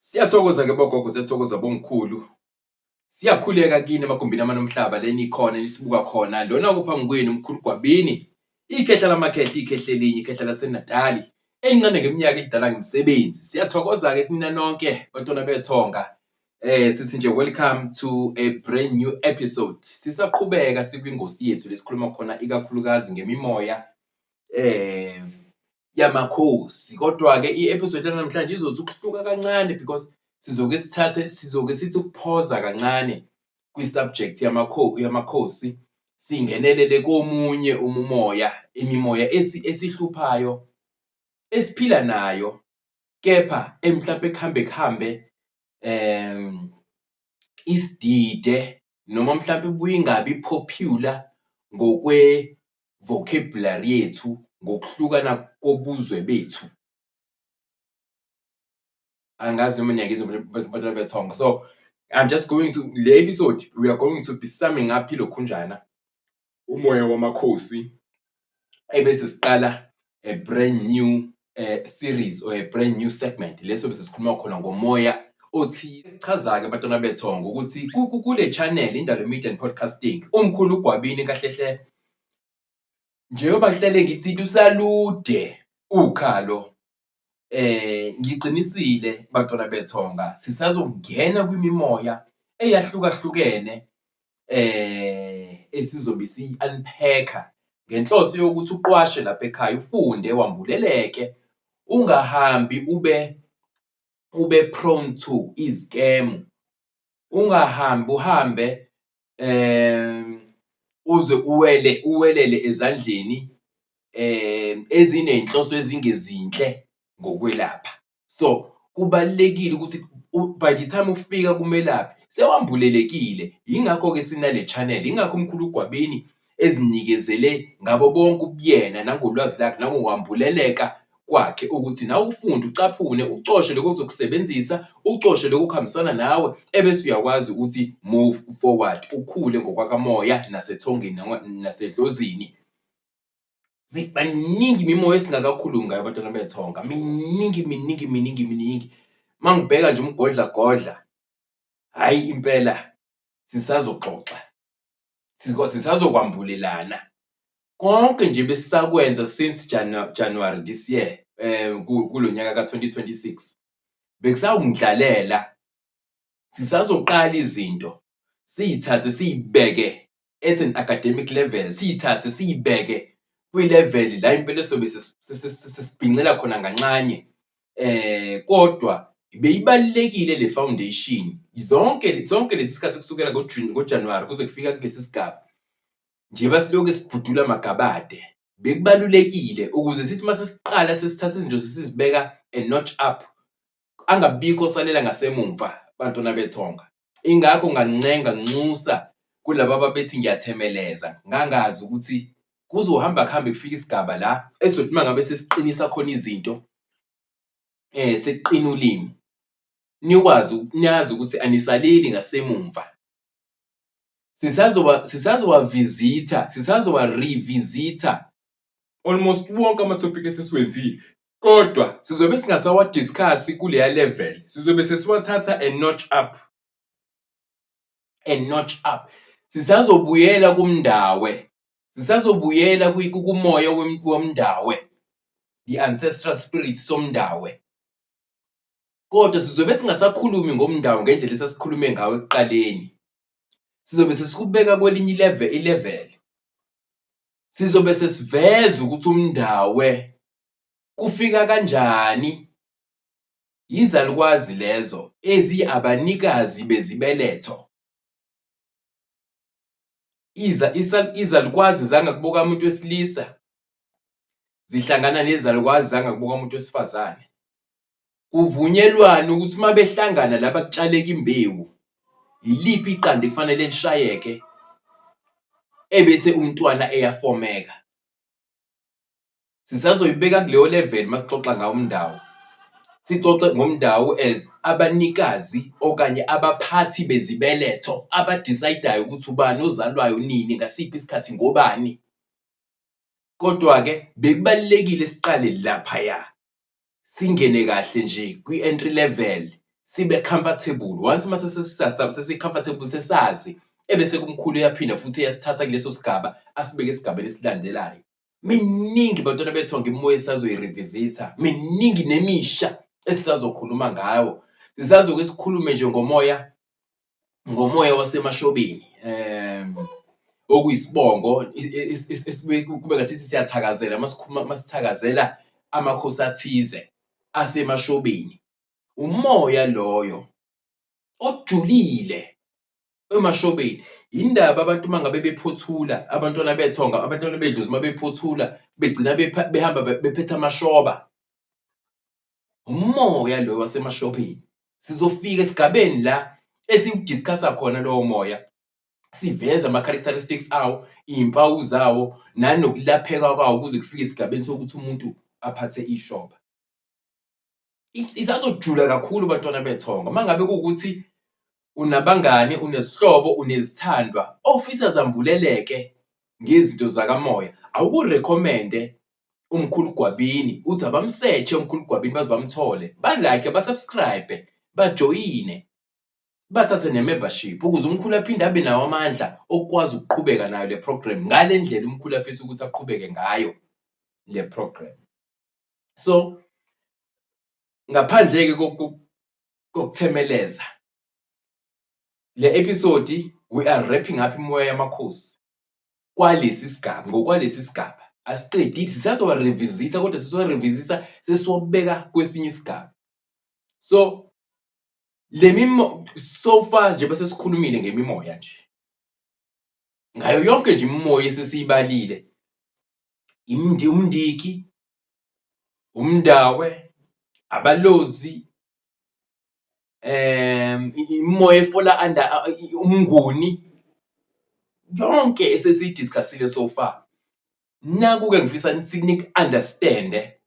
Siyathokoza-ke bogogo, siyathokoza bomkhulu. Siyakhuleka kini emagumbini amanomhlaba leni khona nisibuka khona. Lona kuphambi kwenu umkhulu Gwabini. Ikhehla lamakhehla, ikhehla elinye, ikhehla laseNatali. Elincane ngeminyaka elidala ngemisebenzi. Siyathokoza-ke kuna nonke bantwana bethonga. Sithi nje welcome to a brand new episode. Sisaqhubeka sikwingosi yethu lesikhuluma khona ikakhulukazi ngemimoya yamakhosi. Kodwa-ke i-episode yanamhlanje izothi ukuhluka kancane because sizoke sithi ukuphoza kancane kwi-subject yamakhosi, singenelele komunye imimoya esihluphayo, esiphila nayo, kepha mhlampe kuhambe isidide noma mhlampe ibuye ingabi popular ngokwe-vocabulary yethu, ngokuhlukana kobuzwe bethu. Angazi noma niyangizwa bantwana bethonga. So I'm just going to le episode we are going to be summing up ilokhunjana umoya wamakhosi, ebese siqala a brand new series or a brand new segment leso bese sikhuluma khona ngomoya othi sichaza-ke bantwana bethonga ukuthi kule channel Indalo Media and Podcasting umkhulu uGwabini kahle hle njengoba ngihlale ngithi lusalude ukhalo. Ngiqinisile bantwana bethonga sisazongena kwimimoya eyahlukahlukene esizobe siyi-unpack-a ngenhloso yokuthi uqwashe lapha ekhaya, ufunde, wambuleleke, ungahambi ube prone to izikemu, ungahambi uhambe uze uwelele ezandleni eziney'nhloso ezingezinhle ngokwelapha. So kubalulekile ukuthi by the time ufika kumelaphi sewambulelekile. Yingakho-ke sinale channel, yingakho umkhulu uGwabini ezinikezele ngabo bonke ubuyena nangolwazi lakhe nangokwambuleleka kwakhe ukuthi nawe ufunde, ucaphune, ucoshe lokho ozokusebenzisa, ucoshe lokho okuhambisana nawe, ebese uyakwazi ukuthi move forward, ukhule ngokwakamoya nasethongeni nasedlozini. Baningi imimoya esingakakhulumi ngayo bantwana bethonga, miningi. Mangibheka nje umgodlagodla, hhayi impela sisazoxoxa, sisazokwambulelana. Konke nje besisakwenza since January this year, kulo nyaka ka-2026 bekusawumdlalela. Sisazoqala izinto siyithathe siyibeke at an academic level, siyithathe siyibeke kwi-level la impela sobe sesibhincela khona kancane. Kodwa beyibalulekile le foundation zonke lesi sikhathi kusukela ngoJanuwari kuze kufika kulesi sigaba njengoba silokhu sibhudula amagabade. Bekubalulekile ukuze sithi mase siqala sesithatha izinto sesizibeka a notch up, angabikho osalela ngasemumva bantwana bethonga. Ingakho nginxusa kulaba ababethi ngiyathemeleza, ngangazi ukuthi kuzohamba kuhambe kufika isigaba la esizothi mangabe sesiqinisa khona izinto, sekuqina ulimi, niyazi ukuthi anisaleli ngasemumva. Sisazowa-revisitha almost wonke ama-topic esesiwenzile, kodwa sizobe singasawa-discuss kuleya level, sizobe sesiwathatha a notch up. Sisazobuyela kumndawe, sisazobuyela kumoya womndawe, the ancestral spirit somndawe. Kodwa sizobe singasakhulumi ngomndawo ngendlela esasikhulume ngawo ekuqaleni. Sizobe sesikubeka kwelinye ilevel. Sizobe sesiveza ukuthi umndawe kufika kanjani. Izalukwazi lezo abanikazi bezibeletho. Izalukwazi zangakuboka umuntu wesilisa zihlangana nezalukwazi zangakuboka umuntu wesifazane. Kuvunyelwana ukuthi uma behlangana la bakutshaleka imbewu, yiliphi iqanda kufanele lishayeke, ebese umntwana eyafomeka. Sisazoyibeka kuleyo level masixoxa ngawo umndawo. Sixoxe ngomndawo as abanikazi okanye abaphathi bezibeletho abadecidayo ukuthi ubani ozalwayo nini, ngasiphi isikhathi, ngobani. Kodwa-ke bekubalulekile siqale laphaya, singene kahle nje kwi-entry level, sibe comfortable. Once mase sesi-comfortable sesazi, ebese umkhulu uyaphinda futhi uyasithatha kuleso sigaba asibeke esigabeni esilandelayo. Miningi bantwana bethonga imimoya esisazoyi-revisit-a, miningi nemisha esisazokhuluma ngawo. Sisazoke sikhulume nje ngomoya wasemashobeni, okuyisibongo kube ngathi siyathakazela masithakazela amakhosi athize asemashobeni. Umoya loyo ojulile emashobeni. Yindaba abantu mangabe bephothula, abantwana bethonga, abantwana bedlozi mabephothula begcina behamba bephethe amashoba. Umoya lo wasemashobeni. Sizofika esigabeni la esiwudiscussa khona lowo moya, siveza ama-characteristics awo, iy'mpawu zawo, nanokulapheka kwawo kuze kufike esigabeni sokuthi umuntu aphathe ishoba. Isazojula kakhulu bantwana bethonga. Mangabe kuwukuthi unabangani, unesihlobo, unezithandwa ofisa zambuleleke ngezinto zakamoya, awuku-recommend-e umkhulu Gwabini uthi abamsearch-e umkhulu Gwabini baze bamthole, ba-like, ba-subscribe, bajoyine, bathathe ne-membership ukuze umkhulu aphinde abe nawo amandla okukwazi ukuqhubeka nayo le program ngale ndlela umkhulu afisa ukuthi aqhubeke ngayo le program. So ngaphandle-ke kokuthemeleza, le episode we are wrapping up imimoya yamakhosi ngokwalesi sigaba. Asiqedile, sisazowa-revisit-a kodwa sizowa-revisit-a sesiwabeka kwesinye isigaba. So so far nje bese sikhulumile ngemimoya nje. Ngayo yonke nje imimoya esesiyibalile, umndiki, umndawe, abalozi, imimoya efola under umnguni, yonke esesiyidiscussile so far. Naku-ke ngifisa sinik-understand-e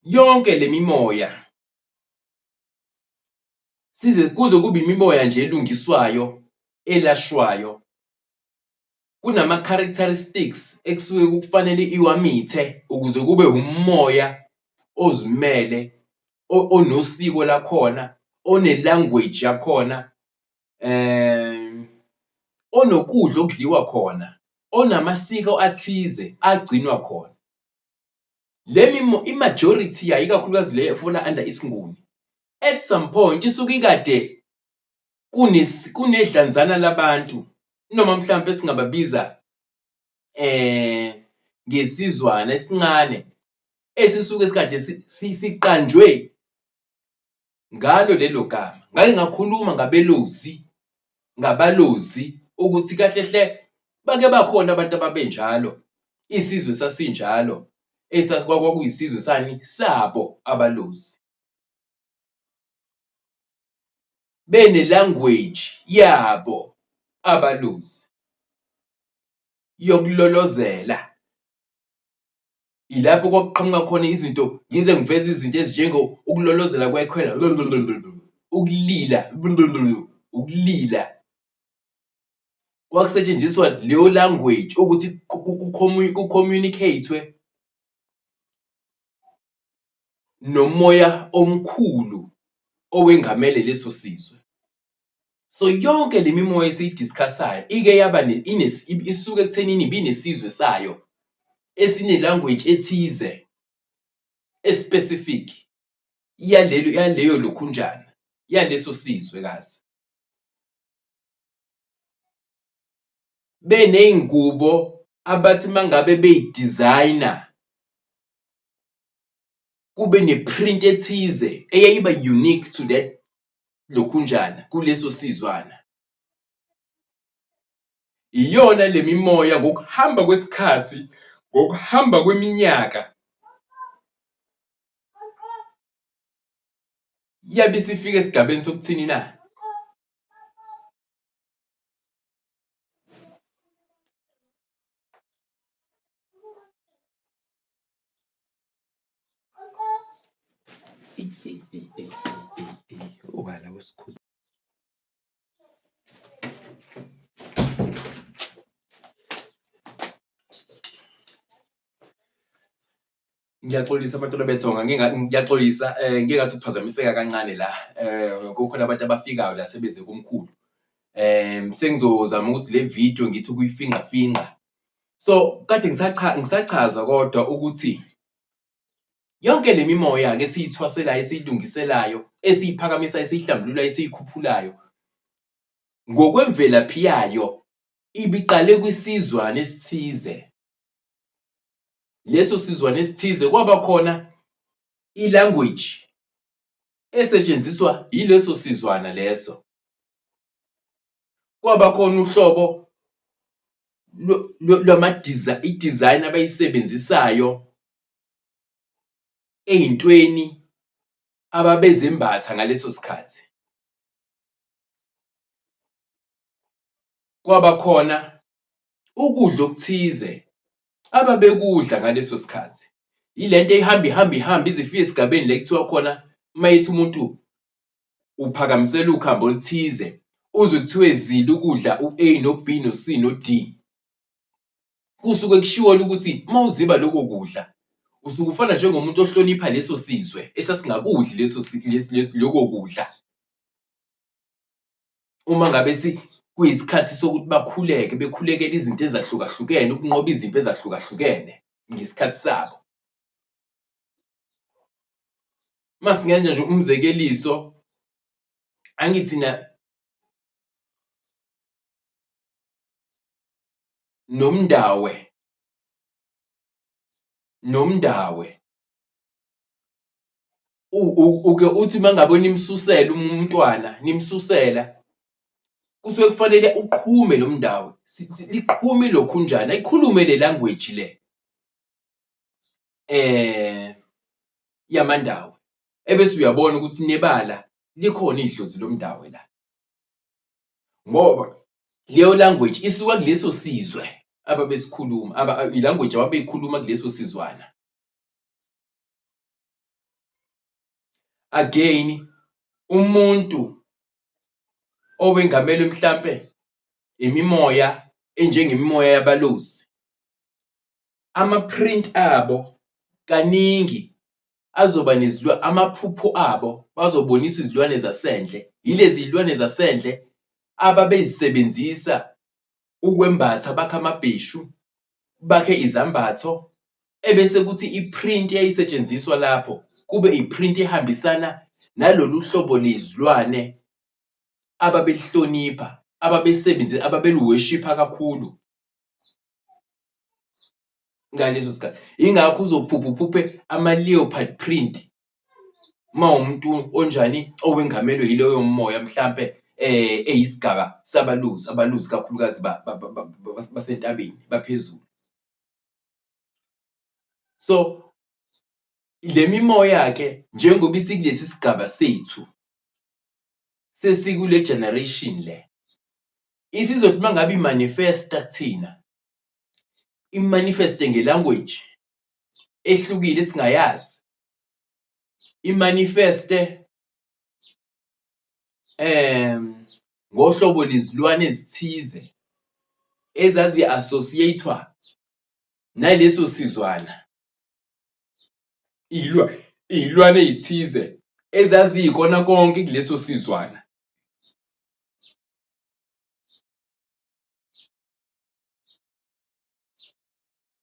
yonke le mimoya, kuze kube imimoya nje elungiswayo, elashwayo. Kunama-characteristics ekusuke kufanele iwamithe ukuze kube umoya ozimele, onosiko lakhona, one-language yakhona, onokudla okudliwa khona, onamasiko athize agcinwa khona. I-majority yayo, ikakhulukazi le efola under isiNguni, at some point isuke ikade kunedlanzana labantu, noma mhlampe singababiza ngesizwana esincane esisuke sikade siqanjwe ngalo lelo gama. Ngake ngakhuluma ngabalozi ukuthi kahle hle bake bakhona abantu ababenjalo, isizwe sasinjalo, kwakuyisizwe sabo abalozi, bene-language yabo abalozi yokulolozela. Ilapho kwakuqhamuka khona izinto, ngize ngiveze izinto ezinjengo ukulolozela kwekhwela, ukulila. Kwakusetshenziswa leyo language ukuthi ku-communicate-we nomoya omkhulu owengamele leso sizwe. So yonke le mimoya esiyidiscussayo ike isuke ekuthenini ibinesizwe sayo esine-language ethize, e-specific yaleyo lokhunjana, yaleso sizwekazi. Beney'ngubo abathi mangabe beyi-designer kube ne-print ethize eyayiba unique to that lokhunjana, kuleso sizwana. Iyona le mimoya ngokuhamba kwesikhathi, ngokuhamba kweminyaka, yabe isifika esigabeni sokuthini na? Ubala wesikhuthi. Ngiyaxolisa bantwana bethonga, ngiyaxolisa ngike ngathi ukuphazamiseka kancane la. Kukhona abantu abafikayo la sebeze kumkhulu. Sengizozama ukuthi le video ngithi ukuyifinqafinqa. So kade ngisachaza kodwa ukuthi yonke le mimoya-ke esiyithwaselayo, esiyilungiselayo, esiyiphakamisayo, esiyihlambululayo, esiyikhuphulayo, ngokwemvelaphi yayo ibiqale kwisizwana esithize. Leso sizwana esithize kwaba khona i-language esetshenziswa yileso sizwana leso. Kwaba khona uhlobo i-design abayisebenzisayo ey'ntweni ababezembatha ngaleso sikhathi. Kwaba khona ukudla okuthize ababekudla ngaleso sikhathi. Yilento ihamba ize ifike esigabeni la ekuthiwa khona mayethi umuntu uphakamisela ukhambo oluthize, uzwe kuthiwe zila ukudla u-A no-B no-C no-D. Kusuke kushiwo ukuthi mawuziba lokho kudla, usuke ufana njengomuntu ohlonipha leso sizwe esasingakudli lokho kudla. Uma ngabe kuyisikhathi sokuthi bekhulekela izinto ezahlukahlukene, ukunqoba izimpi ezahlukahlukene ngesikhathi sabo. Masingenza nje umzekeliso, angithi nomndawe uke uthi mangabe nimsusela umntwana, nimsusela, kusuke kufanele uqhume lo mndawo. Liqhume ilokhunjana, ayikhulume le language le yamandawo. Ebese uyabona ukuthi nebala likhona idlozi lomndawo la. Ngoba leyo language isuka kuleso sizwe ababesikhuluma, i-language ababeyikhuluma kuleso sizwana. Again, umuntu owengamelwe mhlampe imimoya enjengemimoya yabalozi, ama-print abo kaningi azoba amaphupho abo bazobonisa izilwane zasendle. Yilezi zilwane zasendle ababezisebenzisa ukwembatha, bakhe amabheshu, bakhe izambatho, ebese kuthi i-print eyayisetshenziswa lapho kube i-print ehambisana nalolu hlobo lezilwane ababelihlonipha, ababeli-worship-a kakhulu ngaleso sikhathi. Yingakho uzophuphe ama-leopard print mawumuntu onjani, owengamelwe yileyo moya mhlampe eyisigaba sabaluzi, abaluzi kakhulukazi basentabeni baphezulu. So le mimoya-ke njengoba isikulesi sigaba sethu, sesikule generation le, isizothi mangabe imanifesta kuthina, imanifeste nge-language ehlukile esingayazi, imanifeste ngohlobo lezilwane ezithize ezazi-associate-wa naleso sizwana. Iy'lwane ey'thize ezaziyikhona konke kuleso sizwana.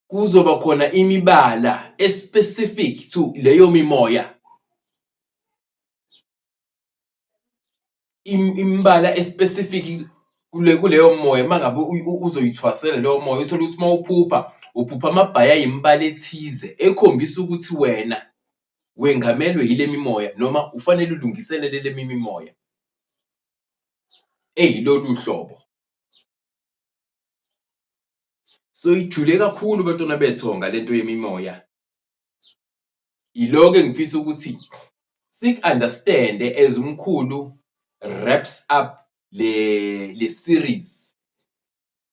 Kuzoba khona imibala e-specific to leyo mimoya. Imibala e-specific kuleyo moya mangabe uzoyithwasela leyo moya, uthole ukuthi mawuphupha, uphupha amabhaya ayimbala ethize ekhombisa ukuthi wena wengamelwe yile mimoya noma ufanele ulungiselele le mimoya eyilolu hlobo. So ijule kakhulu bantwana bethonga lento yemimoya. Yiloko engifisa ukuthi siku-understand-e as umkhulu wraps up le series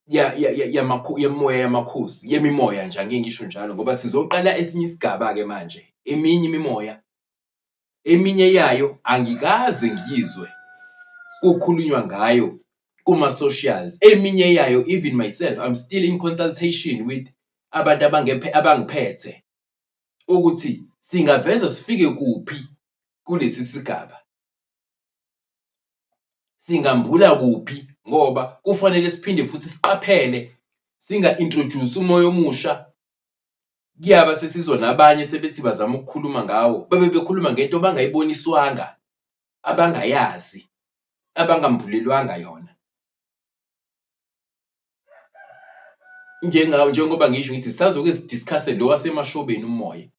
yemoya yamakhosi, yemimoya nje, angeke ngisho njalo ngoba sizoqala esinye isigaba-ke manje. Eminye imimoya, eminye yayo angikaze ngiyizwe kukhulunywa ngayo kuma-socials. Eminye yayo, even myself, I'm still in consultation with abantu abangiphethe ukuthi singaveza sifike kuphi kulesi sigaba. Singambula kuphi ngoba kufanele siphinde futhi siqaphele singa-introduce umoya omusha kuyaba sesizwa nabanye sebethi bazama ukukhuluma ngawo, bebe bekhuluma ngento bangayiboniswanga, abangayazi, abangambulelwanga yona. Njengoba ngisho ngithi sisazoke sidiscuss-e lo wasemashobeni umoya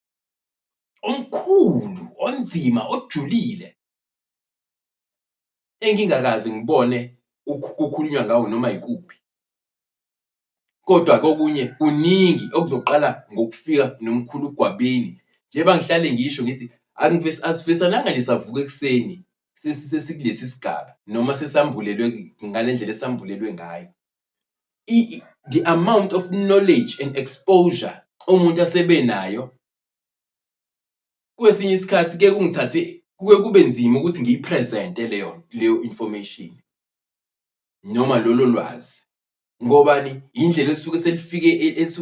omkhulu, onzima, ojulile, engingakaze ngibone kukhulunywa ngawo noma yikuphi. Kodwa kokunye kuningi okuzoqala ngokufika nomkhulu uGwabeni. Njengoba ngihlale ngisho ngithi asivesananga nje savuka ekuseni sesikulesi sigaba noma sesambulelwe ngale ndlela esambulelwe ngayo. The amount of knowledge and exposure umuntu asebe nayo, kwesinye isikhathi kuke kube nzima ukuthi ngiyipresente leyo information noma lolo lwazi. Ngobani? Indlela elisuke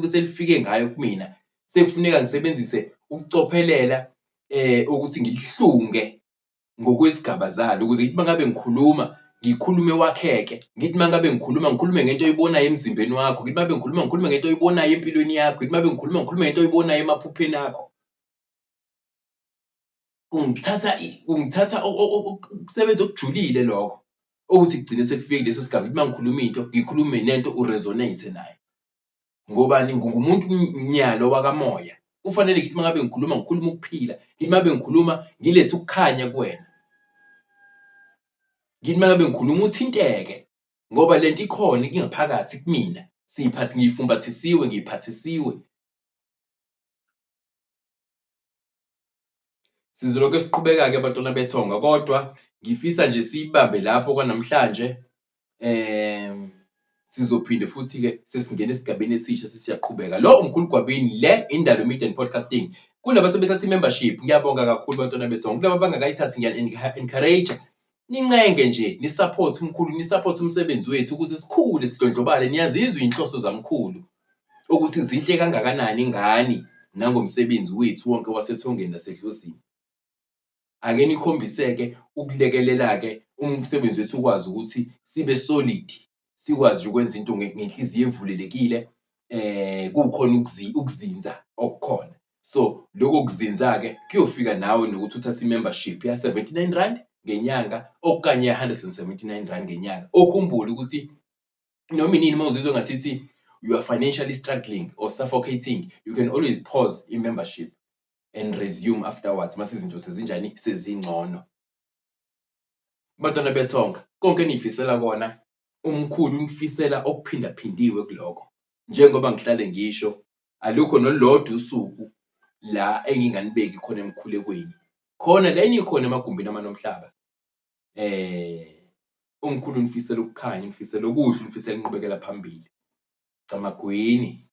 selifike ngayo kumina. Sekufuneka ngisebenzise ukucophelela ukuthi ngilihlunge ngokwesigaba zalo ukuze ngithi mangabe ngikhulume wakheke. Ngithi mangabe ngikhulume ngento oyibonayo emzimbeni wakho. Ngithi mangabe ngikhulume ngento oyibonayo empilweni yakho. Ngithi mangabe ngikhulume ngento oyibonayo emaphupheni akho. Kungithatha ukusebenza okujulile lokho ukuthi kugcine sekufike kuleso sigaba. Ngithi mangikhuluma into, ngikhulume nento uresonate nayo. Ngobani? Ngumuntu nyalo wakamoya. Kufanele ngithi mangabe ngikhuluma ukuphila. Ngithi mangabe ngikhuluma ngilethe ukukhanya kuwena. Ngithi mangabe ngikhuluma uthinteke ngoba lento ikhona ingaphakathi kumina. Ngiyiphathisiwe. Sizoloke siqhubeka-ke bantwana bethonga, kodwa ngifisa nje siyibambe lapho kwanamhlanje. Sizophinde futhi-ke sesingena esigabeni esisha sesiyaqhubeka. Lo umkhulu Gwabeni, le Indalo Media and Podcasting. Kulaba sebethatha i-membership, ngiyabonga kakhulu bantwana bethonga. Kulaba abangakayithathi ngiya-encourage, nincenge nje, ni-support umkhulu, ni-support umsebenzi wethu ukuze sikhule sidlondlobale. Niyazizwa iy'nhloso zamkhulu ukuthi zinhle kangakanani ngani nangomsebenzi wethu wonke wasethongeni nasedlozini. Ake nikhombise-ke ukulekelela-ke umsebenzi wethu ukwazi ukuthi sibe solid, sikwazi ukwenza into ngenhliziyo evulelekile, kukhona ukuzinza okukhona. So lokho kuzinza-ke kuyofika nawe nokuthi uthathe i-membership ya-R79 ngenyanga okanye ya-R179 ngenyanga. Okhumbule ukuthi noma inini mawuzizwa ngasithi you are financially struggling or suffocating, you can always pause i-membership and resume afterwards mase izinto sezinjani, sezingcono. Bantwana bethonga, konke enifisela kona umkhulu unifisela okuphindaphindiwe kulokho. Njengoba ngihlale ngisho, alukho nolodwa usuku la enginganibeki khona emkhulekweni. Khona la enikhona emagumbini amanomhlaba. Umkhulu unifisela ukukhanya, unifisela okuhle, unifisela inqubekela phambili. Camagweni.